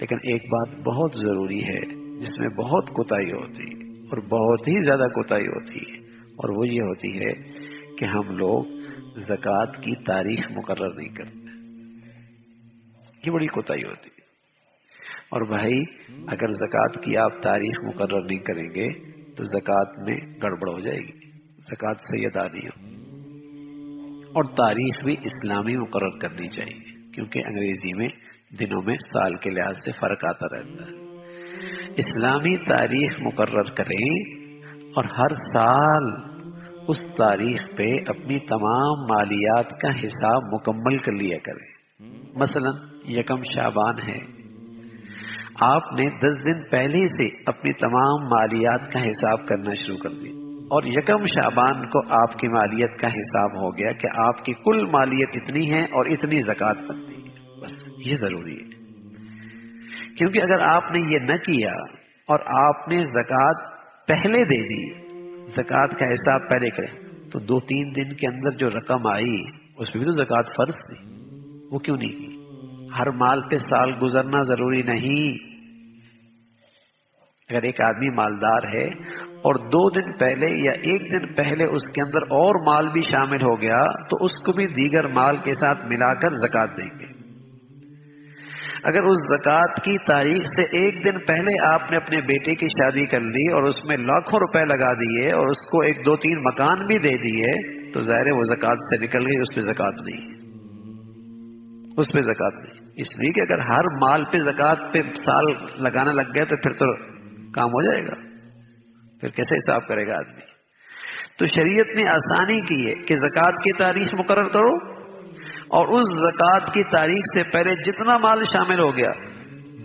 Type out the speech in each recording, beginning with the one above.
لیکن ایک بات بہت ضروری ہے جس میں بہت کوتاہی ہوتی ہے اور بہت ہی زیادہ کوتاہی ہوتی ہے، اور وہ یہ ہوتی ہے کہ ہم لوگ زکوٰۃ کی تاریخ مقرر نہیں کرتے۔ یہ بڑی کوتاہی ہوتی ہے۔ اور بھائی اگر زکوٰۃ کی آپ تاریخ مقرر نہیں کریں گے تو زکوٰۃ میں گڑبڑ ہو جائے گی، زکوٰۃ صحیح ادا نہیں ہو۔ اور تاریخ بھی اسلامی مقرر کرنی چاہیے، کیونکہ انگریزی میں دنوں میں سال کے لحاظ سے فرق آتا رہتا ہے۔ اسلامی تاریخ مقرر کریں اور ہر سال اس تاریخ پہ اپنی تمام مالیات کا حساب مکمل کر لیا کریں۔ مثلا یکم شعبان ہے، آپ نے 10 دن پہلے سے اپنی تمام مالیات کا حساب کرنا شروع کر دیا، اور یکم شعبان کو آپ کی مالیت کا حساب ہو گیا کہ آپ کی کل مالیت اتنی ہے اور اتنی زکوٰۃ بنتی ہے۔ بس یہ ضروری ہے، کیونکہ اگر آپ نے یہ نہ کیا اور آپ نے زکوٰۃ پہلے دے دی، زکوٰۃ کا حساب پہلے کریں، تو 2-3 دن کے اندر جو رقم آئی اس پہ بھی تو زکوٰۃ فرض تھی، وہ کیوں نہیں کی؟ ہر مال پہ سال گزرنا ضروری نہیں۔ اگر ایک آدمی مالدار ہے اور 2 دن پہلے یا 1 دن پہلے اس کے اندر اور مال بھی شامل ہو گیا تو اس کو بھی دیگر مال کے ساتھ ملا کر زکوٰۃ دیں گے۔ اگر اس زکوٰۃ کی تاریخ سے 1 دن پہلے آپ نے اپنے بیٹے کی شادی کر لی اور اس میں لاکھوں روپے لگا دیے اور اس کو 1-2-3 مکان بھی دے دیے تو ظاہر ہے وہ زکوٰۃ سے نکل گئی، اس پہ زکوٰۃ نہیں ہے، اس پہ زکوٰۃ نہیں۔ اس لیے کہ اگر ہر مال پہ زکوٰۃ پہ سال لگانا لگ گیا تو پھر تو کام ہو جائے گا، پھر کیسے حساب کرے گا آدمی؟ تو شریعت نے آسانی کی ہے کہ زکوٰۃ کی تاریخ مقرر کرو اور اس زکوٰۃ کی تاریخ سے پہلے جتنا مال شامل ہو گیا،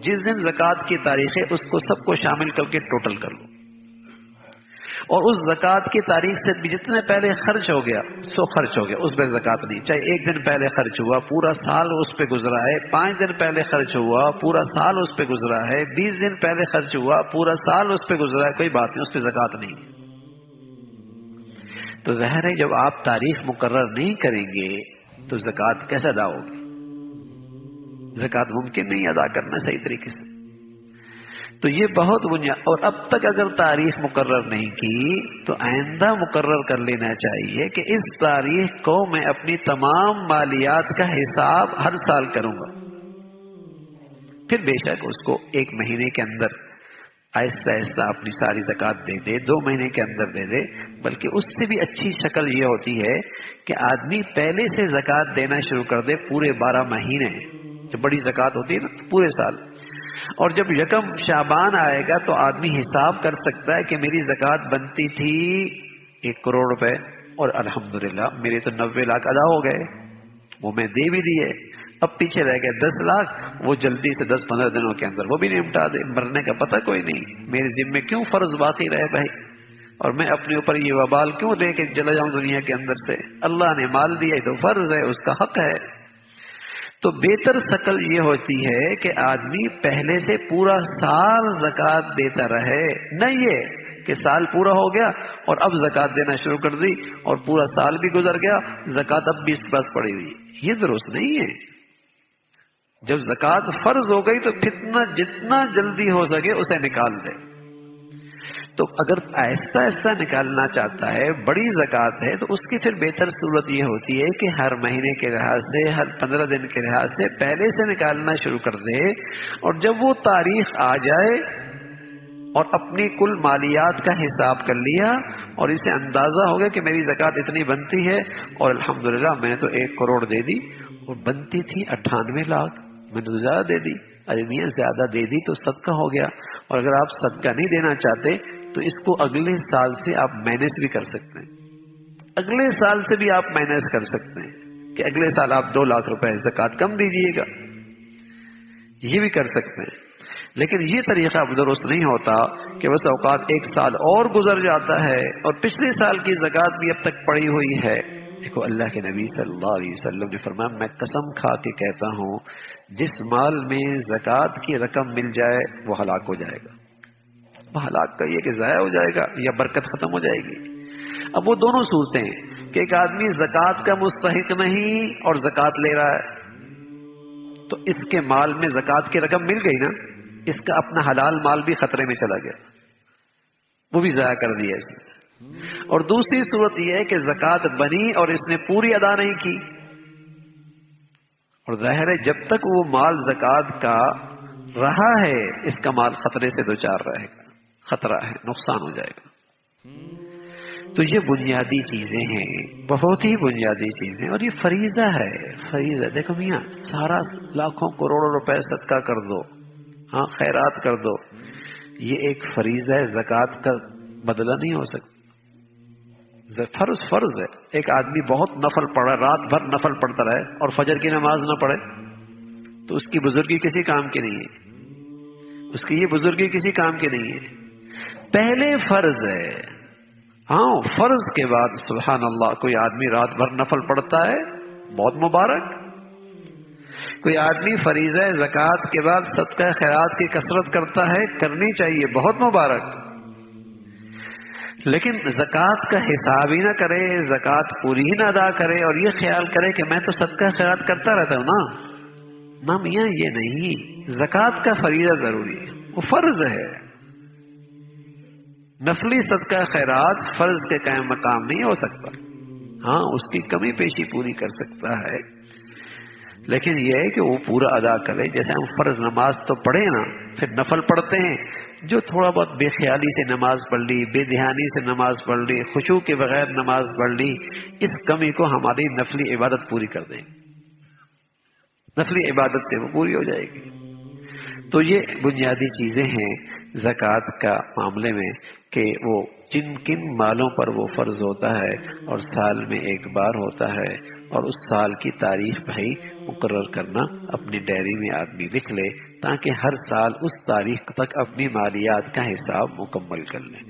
جس دن زکوٰۃ کی تاریخ ہے اس کو سب کو شامل کر کے ٹوٹل کر لو، اور اس زکوٰۃ کی تاریخ سے بھی جتنے پہلے خرچ ہو گیا سو خرچ ہو گیا، اس پہ زکوٰۃ نہیں، چاہے 1 دن پہلے خرچ ہوا پورا سال اس پہ گزرا ہے، 5 دن پہلے خرچ ہوا پورا سال اس پہ گزرا ہے، 20 دن پہلے خرچ ہوا پورا سال اس پہ گزرا ہے، کوئی بات نہیں، اس پہ زکوٰۃ نہیں ہے۔ تو ظاہر ہے جب آپ تاریخ مقرر نہیں کریں گے تو زکوٰۃ کیسے ادا ہوگی؟ زکوٰۃ ممکن نہیں ادا کرنا صحیح طریقے سے۔ تو یہ بہت بنیاد، اور اب تک اگر تاریخ مقرر نہیں کی تو آئندہ مقرر کر لینا چاہیے کہ اس تاریخ کو میں اپنی تمام مالیات کا حساب ہر سال کروں گا۔ پھر بے شک اس کو 1 مہینے کے اندر آہستہ آہستہ اپنی ساری زکوٰۃ دے دے، 2 مہینے کے اندر دے دے، بلکہ اس سے بھی اچھی شکل یہ ہوتی ہے کہ آدمی پہلے سے زکوٰۃ دینا شروع کر دے پورے 12 مہینے، جب بڑی زکوٰۃ ہوتی ہے نا پورے سال، اور جب یکم شعبان آئے گا تو آدمی حساب کر سکتا ہے کہ میری زکوٰۃ بنتی تھی 1 کروڑ روپے اور الحمدللہ میرے تو 90 لاکھ ادا ہو گئے، وہ میں دے بھی دیے، اب پیچھے رہ گئے 10 لاکھ، وہ جلدی سے 10-15 دنوں کے اندر وہ بھی نمٹا دے، مرنے کا پتہ کوئی نہیں، میرے ذمے کیوں فرض باقی رہے بھائی، اور میں اپنے اوپر یہ وبال کیوں دے کے چلا جاؤں دنیا کے اندر سے؟ اللہ نے مال دیا تو فرض ہے، اس کا حق ہے۔ تو بہتر شکل یہ ہوتی ہے کہ آدمی پہلے سے پورا سال زکوٰۃ دیتا رہے، نہ یہ کہ سال پورا ہو گیا اور اب زکوٰۃ دینا شروع کر دی اور پورا سال بھی گزر گیا، زکوٰۃ اب بھی اس کے پاس پڑی ہوئی، یہ درست نہیں ہے۔ جب زکوٰۃ فرض ہو گئی تو جتنا جلدی ہو سکے اسے نکال دے۔ تو اگر آہستہ آہستہ نکالنا چاہتا ہے، بڑی زکوٰۃ ہے، تو اس کی پھر بہتر صورت یہ ہوتی ہے کہ ہر مہینے کے لحاظ سے، ہر 15 دن کے لحاظ سے پہلے سے نکالنا شروع کر دے، اور جب وہ تاریخ آ جائے اور اپنی کل مالیات کا حساب کر لیا اور اسے اندازہ ہو گیا کہ میری زکوٰۃ اتنی بنتی ہے اور الحمدللہ میں نے تو 1 کروڑ دے دی، اور بنتی تھی 98 لاکھ، میں نے تو زیادہ دے دی، ارے میاں زیادہ دے دی تو صدقہ ہو گیا، اور اگر آپ صدقہ نہیں دینا چاہتے تو اس کو اگلے سال سے آپ مائنس بھی کر سکتے ہیں، اگلے سال سے بھی آپ مائنس کر سکتے ہیں کہ اگلے سال آپ 2 لاکھ روپے زکوٰۃ کم دیجیے گا، یہ بھی کر سکتے ہیں۔ لیکن یہ طریقہ درست نہیں ہوتا کہ بس اوقات 1 سال اور گزر جاتا ہے اور پچھلے سال کی زکوٰۃ بھی اب تک پڑی ہوئی ہے۔ دیکھو اللہ کے نبی صلی اللہ علیہ وسلم نے فرمایا، میں قسم کھا کے کہتا ہوں جس مال میں زکوٰۃ کی رقم مل جائے وہ ہلاک ہو جائے گا۔ وہ ہلاک کا یہ کہ ضائع ہو جائے گا یا برکت ختم ہو جائے گی۔ اب وہ دونوں صورتیں ہیں کہ ایک آدمی زکوٰۃ کا مستحق نہیں اور زکوٰۃ لے رہا ہے، تو اس کے مال میں زکوٰۃ کی رقم مل گئی نا، اس کا اپنا حلال مال بھی خطرے میں چلا گیا، وہ بھی ضائع کر دیا اس نے۔ اور دوسری صورت یہ ہے کہ زکوٰۃ بنی اور اس نے پوری ادا نہیں کی، اور ظاہر ہے جب تک وہ مال زکوٰۃ کا رہا ہے اس کا مال خطرے سے دوچار رہے گا، خطرہ ہے، نقصان ہو جائے گا۔ تو یہ بنیادی چیزیں ہیں، بہت ہی بنیادی چیزیں، اور یہ فریضہ ہے، فریضہ۔ دیکھو میاں، سارا لاکھوں کروڑوں روپے صدقہ کر دو، ہاں خیرات کر دو، یہ ایک فریضہ ہے، زکوٰۃ کا بدلہ نہیں ہو سکتا۔ فرض ہے۔ ایک آدمی بہت نفل پڑھا، رات بھر نفل پڑھتا رہے اور فجر کی نماز نہ پڑھے تو اس کی بزرگی کسی کام کی نہیں ہے، اس کی یہ بزرگی کسی کام کی نہیں ہے۔ پہلے فرض ہے، ہاں فرض کے بعد سبحان اللہ کوئی آدمی رات بھر نفل پڑھتا ہے، بہت مبارک۔ کوئی آدمی فریضہ زکوٰۃ کے بعد صدقہ خیرات کی کثرت کرتا ہے، کرنی چاہیے، بہت مبارک۔ لیکن زکوٰۃ کا حساب ہی نہ کرے، زکوٰۃ پوری ہی نہ ادا کرے اور یہ خیال کرے کہ میں تو صدقہ خیرات کرتا رہتا ہوں نا میاں، یہ نہیں۔ زکوٰۃ کا فریضہ ضروری ہے، وہ فرض ہے۔ نفلی صدقہ خیرات فرض کے قائم مقام نہیں ہو سکتا، ہاں اس کی کمی پیشی پوری کر سکتا ہے، لیکن یہ ہے کہ وہ پورا ادا کرے۔ جیسے ہم فرض نماز تو پڑھیں نا، پھر نفل پڑھتے ہیں، جو تھوڑا بہت بے خیالی سے نماز پڑھ لی، بے دھیانی سے نماز پڑھ لی، خشوع کے بغیر نماز پڑھ لی، اس کمی کو ہماری نفلی عبادت پوری کر دیں گے، نفلی عبادت سے وہ پوری ہو جائے گی۔ تو یہ بنیادی چیزیں ہیں زکوٰۃ کا معاملے میں، کہ وہ جن کن مالوں پر وہ فرض ہوتا ہے اور سال میں ایک بار ہوتا ہے، اور اس سال کی تاریخ بھائی مقرر کرنا، اپنی ڈائری میں آدمی لکھ لے تاکہ ہر سال اس تاریخ تک اپنی مالیات کا حساب مکمل کر لیں۔